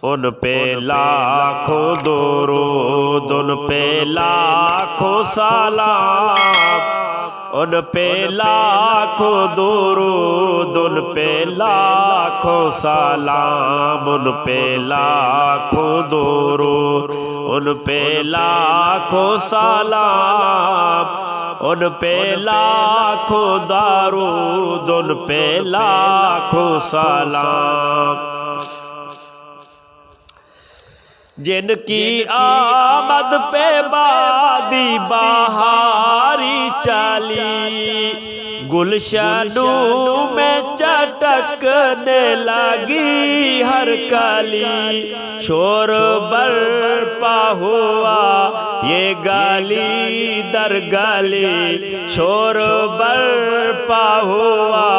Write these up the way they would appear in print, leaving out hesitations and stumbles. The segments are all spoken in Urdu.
ان پہ لاکھوں درود، ان پہ لاکھوں سلام، ان پہ لاکھوں درود، ان پہ لاکھوں سلام، ان پہ لاکھوں درود، ان پہ لاکھوں سلام، ان پہ لاکھوں درود، ان پہ لاکھوں سلام۔ جن کی آمد پہ بادی بہاری چلی، گلشنوں میں چٹکنے لگی ہر کلی، شور برپا ہوا یہ گلی در گلی، شور برپا ہوا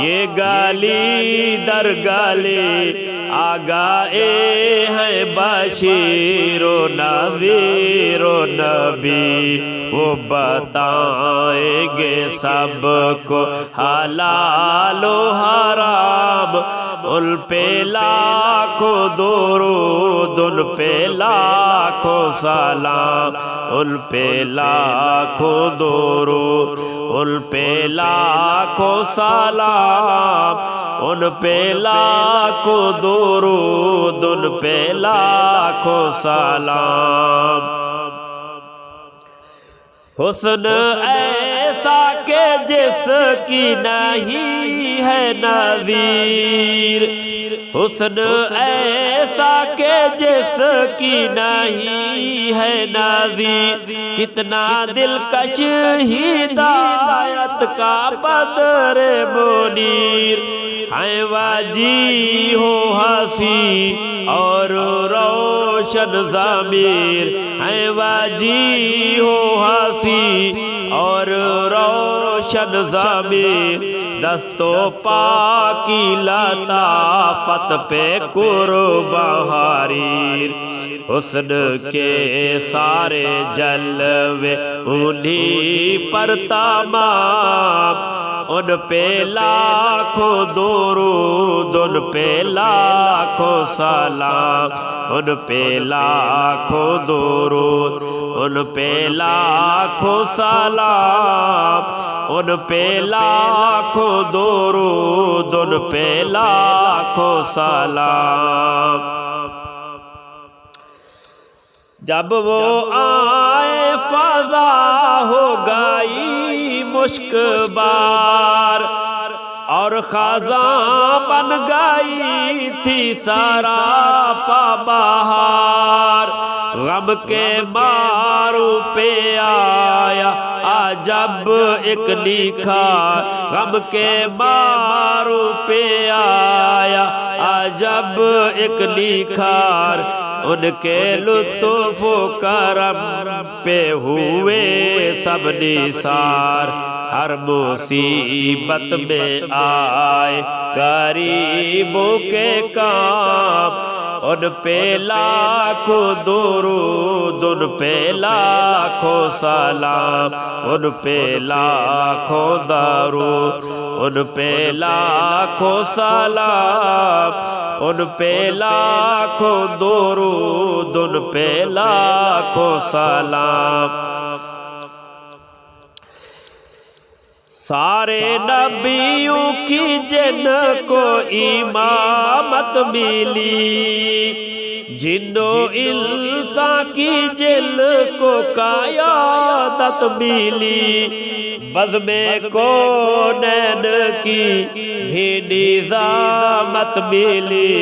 یہ گلی در گلی، آگاہے ہیں بشیر و نذیر و نبی، وہ بتائیں گے سب کو حلال و حرام، ان پہ لاکھوں درود، ان پہ لاکھوں سلام، ان پہ لاکھوں درود، ان پہ لاکھوں سلام، ان پہ لاکھوں درود، ان پہ لاکھوں سلام۔ حسن ایسا کہ جس کی نہیں ہے نظیر، حسن ایسا کہ جس کی نہیں ہے نظیر، کتنا دلکش ہدایت کا بدر منیر، ہیں واجی ہو ہنسی اور روشن ضمیر، ہیں واجی ہو ہنسی اور روشن ضمیر، دست و پا کی لطافت پہ قرباں حریر، حسن کے سارے جلوے انہی پر تمام، ان پہ لاکھوں درود، ان پہ لاکھوں سلام، ان پہ لاکھوں درود، ان پہ لاکھوں سلام، ان پہ لاکھوں درود، ان پہ لاکھوں سلام۔ جب وہ آئے فضا ہو گئی مشک بار، اور خزاں بن گئی تھی سراپا بہار، غم کے ماروں پہ آیا عجب ایک نکھار، غم کے ماروں پہ آیا عجب ایک نکھار، ان کے لطف و کرم پہ ہوئے سب نثار، ہر مصیبت میں آئے غریبوں کے کام، ان پہ لاکھوں درود، ان پہ لاکھوں سلام، ان پہ لاکھوں درود، ان پہ لاکھوں سلام، ان پہ لاکھوں درود، ان پہ لاکھوں سلام۔ سارے نبیوں کی جن کو امامت ملی، جن و انسان کی جن کو قیادت ملی، بزم کونین کی بھی نظامت ملی،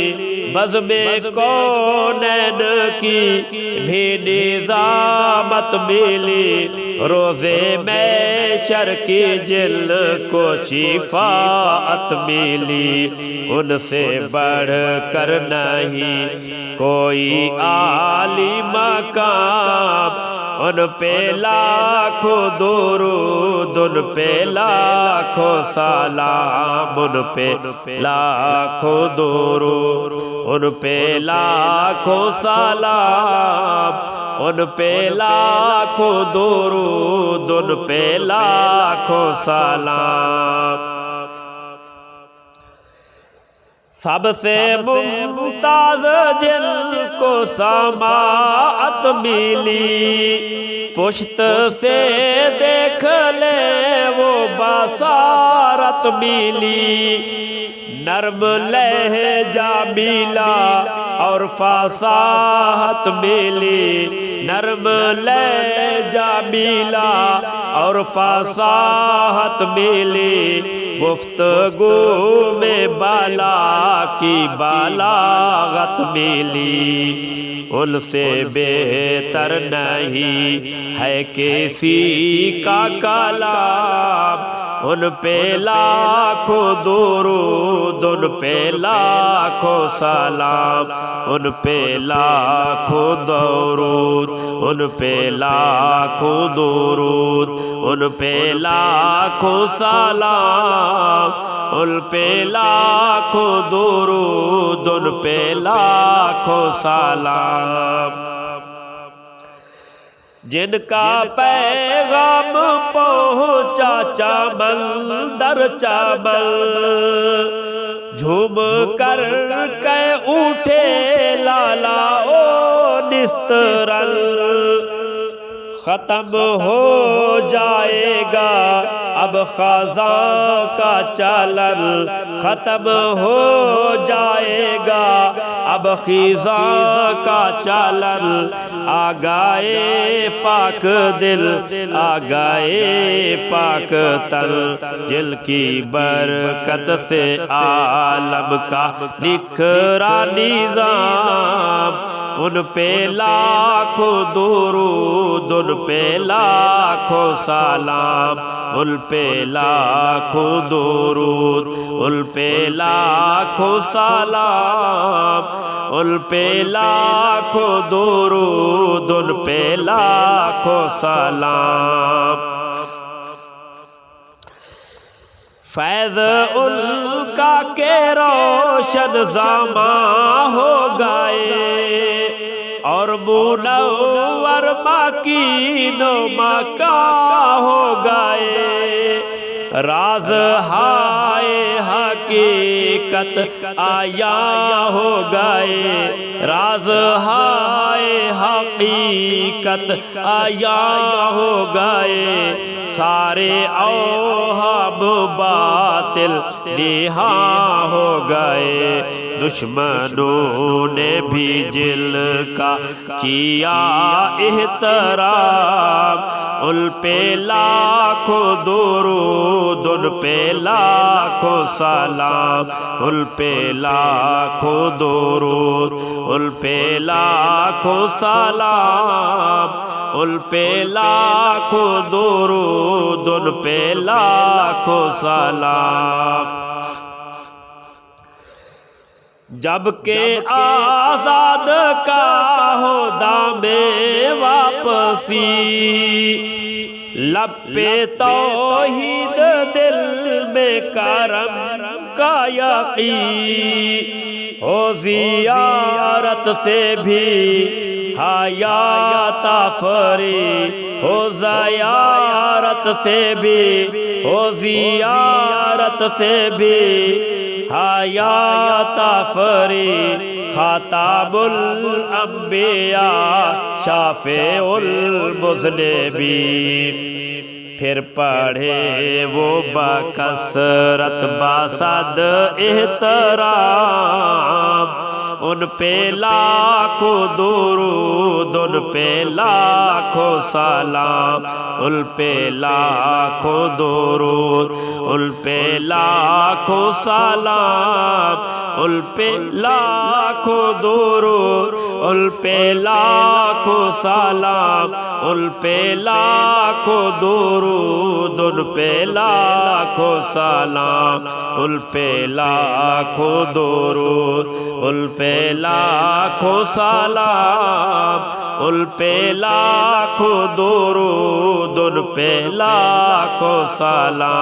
بزم کونین کی بھی نظامت ملی، روزے محشر کی جن کو شفاعت ملی، ان سے بڑھ کر نہیں کوئی عالی مقام، ان پہ لاکھوں درود، ان پہ لاکھوں سلام، ان پہ لاکھوں درود، ان پہ لاکھوں سلام، ان پہ لاکھوں درود، ان پہ لاکھوں سلام۔ سب سے ممتاز جن کو سماعت ملی، پشت سے دیکھ لے وہ بصارت ملی، نرم لہجہ ملا اور فصاحت ملی، نرم لہجہ ملا اور فصاحت ملی، گفتگو میں بالا کی بلاغت ملی، ان سے بہتر نہیں ہے کسی کا کلام، ان پہ لاکھوں درود، ان پہ لاکھوں سلام، ان پہ لاکھوں درود، ان پہ لاکھوں درود، ان پہ لاکھوں سلام، ان پہ لاکھوں درود، ان پہ لاکھوں سلام، جن کا پیغام پہنچا چمن در چمن، جھوم کر کے اٹھے لالا او نسترن، ختم ہو جائے گا اب خزاں کا چلن، ختم ہو جائے گا اب خزاں کا چلن، آ گئے پاک دل، آ گئے پاک تن، جن کی برکت سے عالم کا نکھرا نظام، ان پہ لاکھوں درود، ان پہ لاکھوں سلام، ان پہ لاکھوں درود، ان پہ لاکھوں سلام، ان پہ لاکھوں درود، ان پہ لاکھوں سلام، فیض ان کا کہ روشن زماں ہو گئے، اور منور مکین و مکاں ہو گئے، راز ہائے حقیقت آیا ہو گئے، راز ہائے حقیقت آیا ہو گئے، سارے اوہام باطل نہاں ہو گئے، دشمنوں نے بھی جل کا کیا احترام، ان پہ لاکھوں درود، ان پہ لاکھوں سلام، ان پہ لاکھوں درود، ان پہ لاکھوں سلام، ان پہ لاکھوں درود، ان پہ لاکھوں سلام، جب کہ آزاد کا ہو دام واپسی، لب پہ توحید دل میں کرم کا یقین، ہو زیارت سے بھی حیات آفری، ہو زیارت سے بھی، ہو زیارت سے بھی حیات آفری، خاتم الانبیاء شافع المذنبین، پھر پڑھے وہ بکثرت باسد احترام، ان پہ لاکھوں درود، ان پہ لاکھوں سلام، ان پہ لاکھوں درود، ان پہ لاکھوں سلام، ان پہ لاکھوں درود، ان پہ لاکھوں سلام، ان پہ لاکھوں درود، ان پہ لاکھوں سلام، ان پہ لاکھوں درود، ان پہ لاکھوں سلام، ان پہ لاکھوں درود، ان پہ لاکھوں سلام۔